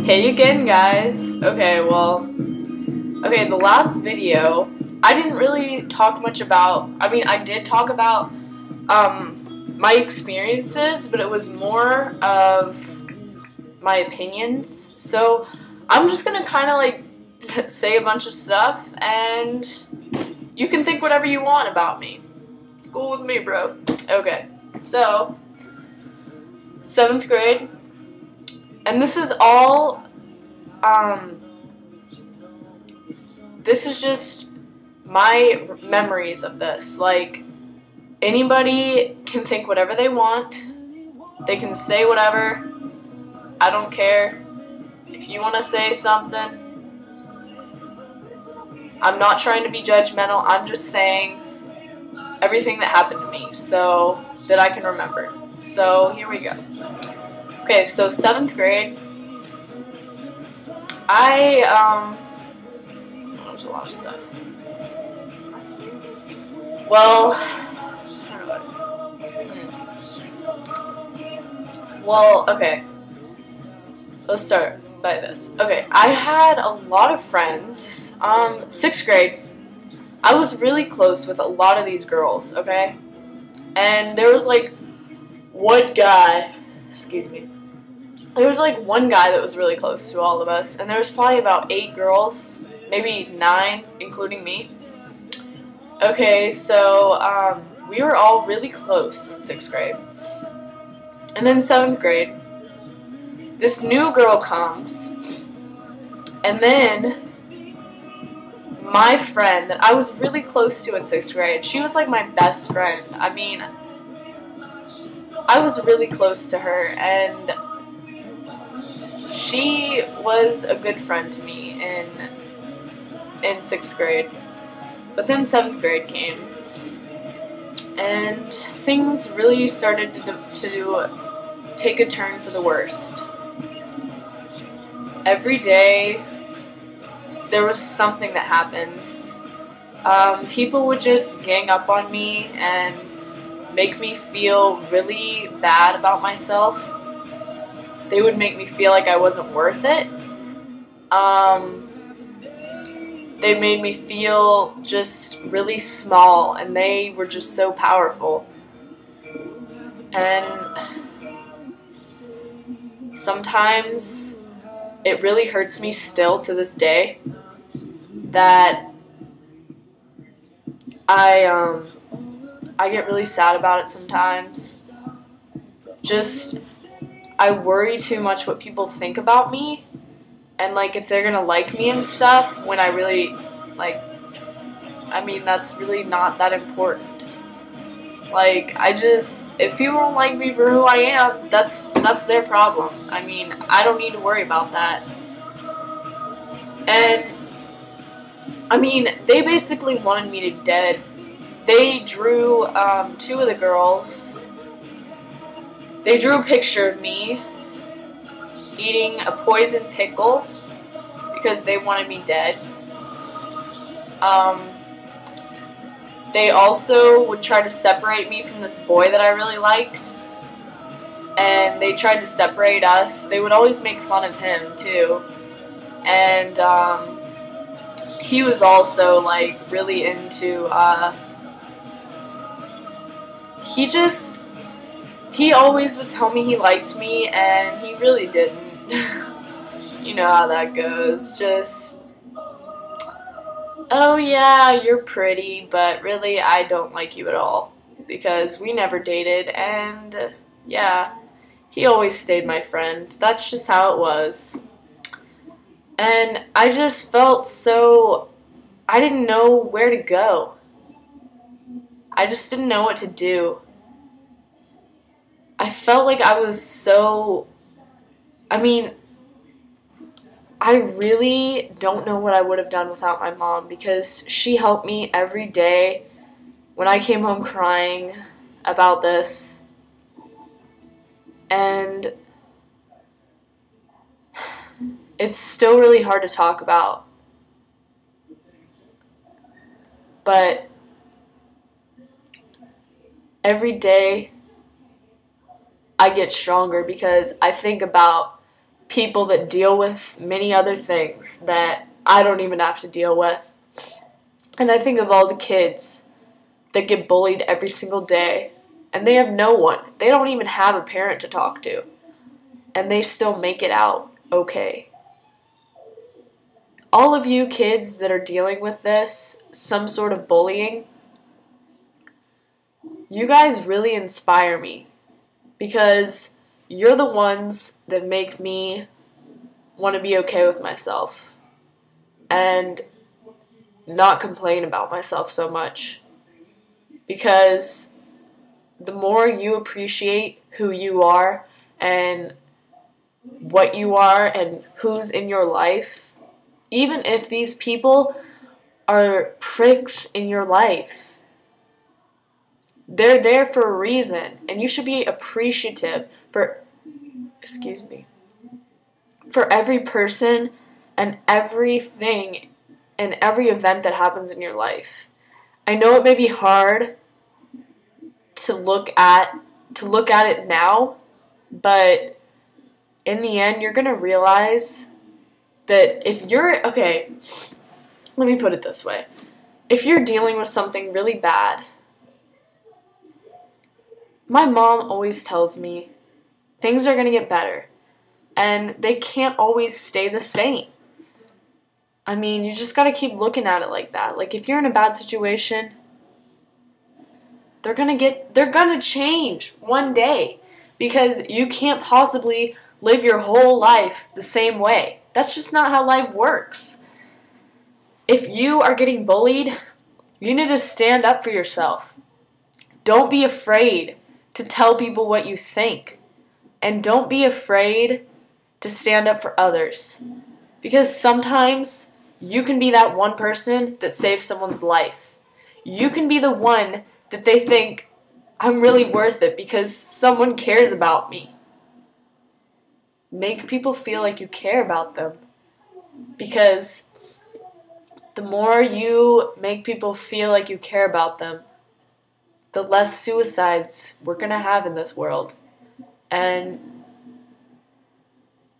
Hey again, guys. The last video, I didn't really talk much about, I did talk about, my experiences, but it was more of my opinions. So, I'm just gonna kind of, say a bunch of stuff, and you can think whatever you want about me. It's cool with me, bro. Okay, so, 7th grade. And this is all, this is just my memories of this. Like, anybody can think whatever they want. They can say whatever. I don't care. If you want to say something, I'm not trying to be judgmental. I'm just saying everything that happened to me so that I can remember. So, here we go. Okay, so 7th grade, there's a lot of stuff. Well, okay, let's start by this. Okay, I had a lot of friends. 6th grade, I was really close with a lot of these girls, okay? And there was, one guy, excuse me. There was, one guy that was really close to all of us, and there was probably about 8 girls, maybe 9, including me. Okay, so, we were all really close in 6th grade. And then 7th grade, this new girl comes, and then my friend that I was really close to in 6th grade, she was like my best friend. I mean, I was really close to her, and she was a good friend to me in 6th grade. But then 7th grade came, and things really started to take a turn for the worst. Every day, there was something that happened. People would just gang up on me and make me feel really bad about myself. They would make me feel like I wasn't worth it. They made me feel just really small, and they were just so powerful. And sometimes it really hurts me still to this day that I get really sad about it sometimes. Just, I worry too much what people think about me, and, if they're gonna like me and stuff, when I really, that's really not that important. If people don't like me for who I am, that's their problem. I don't need to worry about that. And, they basically wanted me to dead. They drew, 2 of the girls. They drew a picture of me eating a poison pickle because they wanted me dead. They also would try to separate me from this boy that I really liked, and they tried to separate us. They would always make fun of him too, and he was also really into he always would tell me he liked me, and he really didn't. You know how that goes. Just, oh yeah, you're pretty, but really I don't like you at all. Because we never dated, and yeah, he always stayed my friend. That's just how it was. And I just felt so, I didn't know where to go. I just didn't know what to do. I felt like I was so, I really don't know what I would have done without my mom, because she helped me every day when I came home crying about this. And it's still really hard to talk about. But every day I get stronger because I think about people that deal with many other things that I don't even have to deal with. And I think of all the kids that get bullied every single day, and they have no one. They don't even have a parent to talk to. And they still make it out okay. All of you kids that are dealing with this, some sort of bullying, you guys really inspire me, because you're the ones that make me want to be okay with myself and not complain about myself so much. Because the more you appreciate who you are and what you are and who's in your life, even if these people are pricks in your life, they're there for a reason, and you should be appreciative for every person and everything and every event that happens in your life. I know it may be hard to look at it now, but in the end, you're going to realize that if you're, okay, let me put it this way. If you're dealing with something really bad, my mom always tells me things are going to get better, and they can't always stay the same. I mean, you just got to keep looking at it like that. Like, if you're in a bad situation, they're going to change one day, because you can't possibly live your whole life the same way. That's just not how life works. If you are getting bullied, you need to stand up for yourself. Don't be afraid to tell people what you think. And don't be afraid to stand up for others. Because sometimes you can be that one person that saves someone's life. You can be the one that they think, I'm really worth it because someone cares about me. Make people feel like you care about them. Because the more you make people feel like you care about them, the less suicides we're going to have in this world. And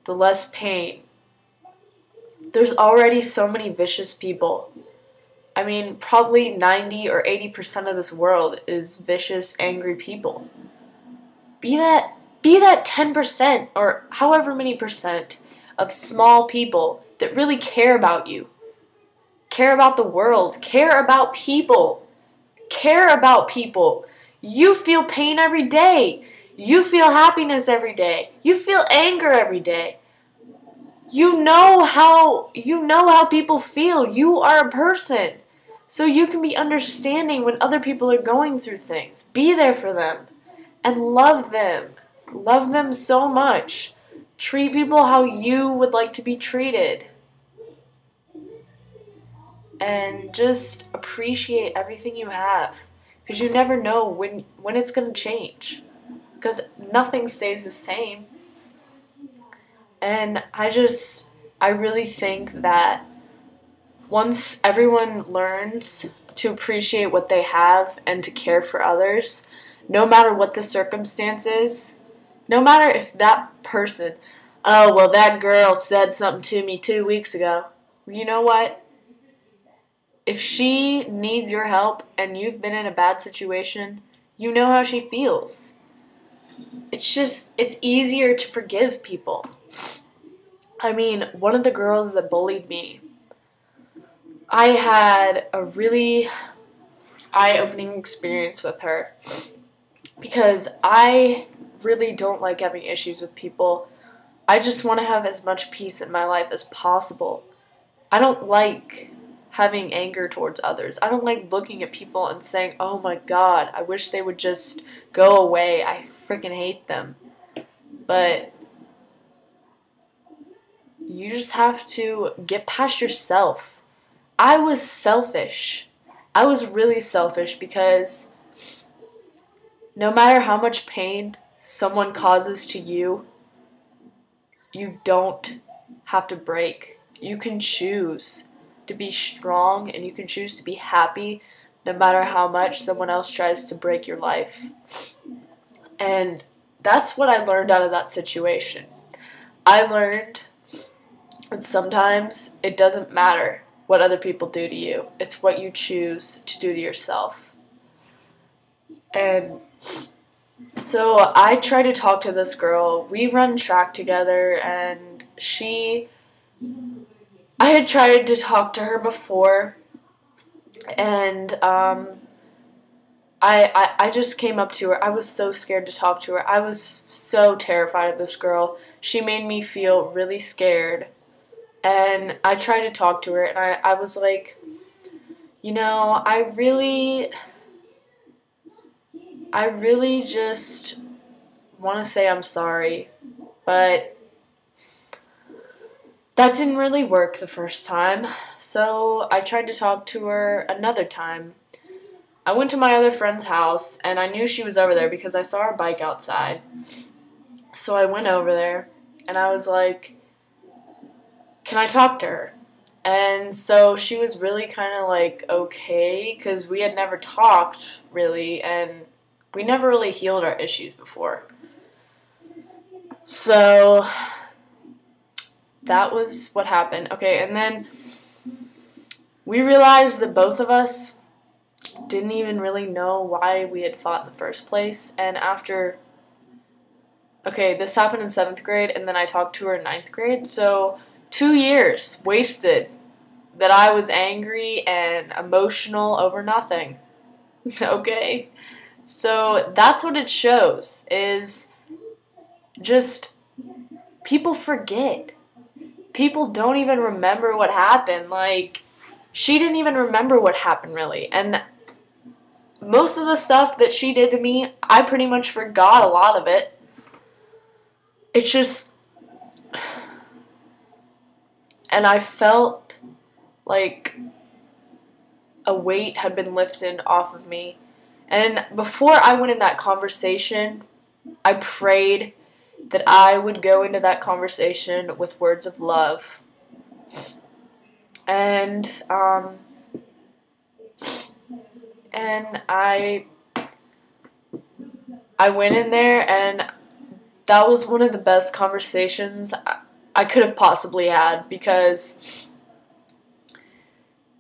the less pain. There's already so many vicious people. I mean, probably 90 or 80% of this world is vicious, angry people. Be that 10% or however many percent of small people that really care about you. Care about the world. Care about people. Care about people. You feel pain every day. You feel happiness every day. You feel anger every day. You know how people feel. You are a person. So you can be understanding when other people are going through things. Be there for them. And love them. Love them so much. Treat people how you would like to be treated. And just appreciate everything you have. Because you never know when it's going to change. Because nothing stays the same. And I really think that once everyone learns to appreciate what they have and to care for others, no matter what the circumstances, no matter if that person, oh, well, that girl said something to me 2 weeks ago. You know what? If she needs your help and you've been in a bad situation, you know how she feels. It's easier to forgive people. I mean, one of the girls that bullied me, I had a really eye-opening experience with her because I really don't like having issues with people. I just want to have as much peace in my life as possible. I don't like having anger towards others. I don't like looking at people and saying, oh my God, I wish they would just go away. I freaking hate them. But you just have to get past yourself. I was selfish. I was really selfish because no matter how much pain someone causes to you, you don't have to break. You can choose to be strong and you can choose to be happy no matter how much someone else tries to break your life. And that's what I learned out of that situation. I learned that sometimes it doesn't matter what other people do to you. It's what you choose to do to yourself. And so I tried to talk to this girl. We run track together, and I had tried to talk to her before, and I just came up to her. I was so scared to talk to her. I was so terrified of this girl. She made me feel really scared. And I tried to talk to her, and I was like, I really just want to say I'm sorry. But that didn't really work the first time. So I tried to talk to her another time. I went to my other friend's house, and I knew she was over there because I saw her bike outside. So I went over there, and I was like, can I talk to her? And so she was really kind of like, okay, because we had never talked, really, and we never really healed our issues before. So that was what happened. Okay, and then we realized that both of us didn't even really know why we had fought in the first place. And this happened in 7th grade, and then I talked to her in 9th grade. So 2 years wasted that I was angry and emotional over nothing. Okay? So that's what it shows, is just people forget. People don't even remember what happened. Like, she didn't even remember what happened, really. And most of the stuff that she did to me, I pretty much forgot a lot of it. It's just... And I felt like a weight had been lifted off of me. And before I went in that conversation, I prayed that I would go into that conversation with words of love. And I went in there, and that was one of the best conversations I could have possibly had, because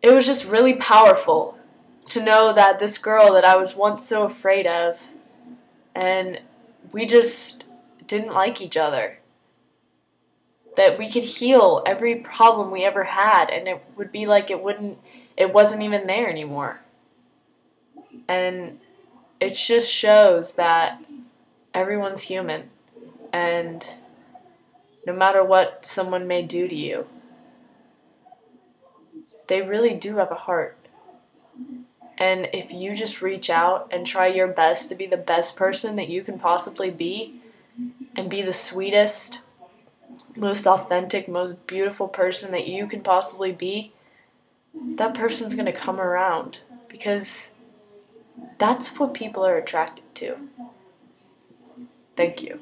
it was just really powerful to know that this girl that I was once so afraid of, and we just didn't like each other, that we could heal every problem we ever had, and it would be like it wasn't even there anymore. And it just shows that everyone's human, and no matter what someone may do to you, they really do have a heart. And if you just reach out and try your best to be the best person that you can possibly be, and be the sweetest, most authentic, most beautiful person that you can possibly be, that person's going to come around, because that's what people are attracted to. Thank you.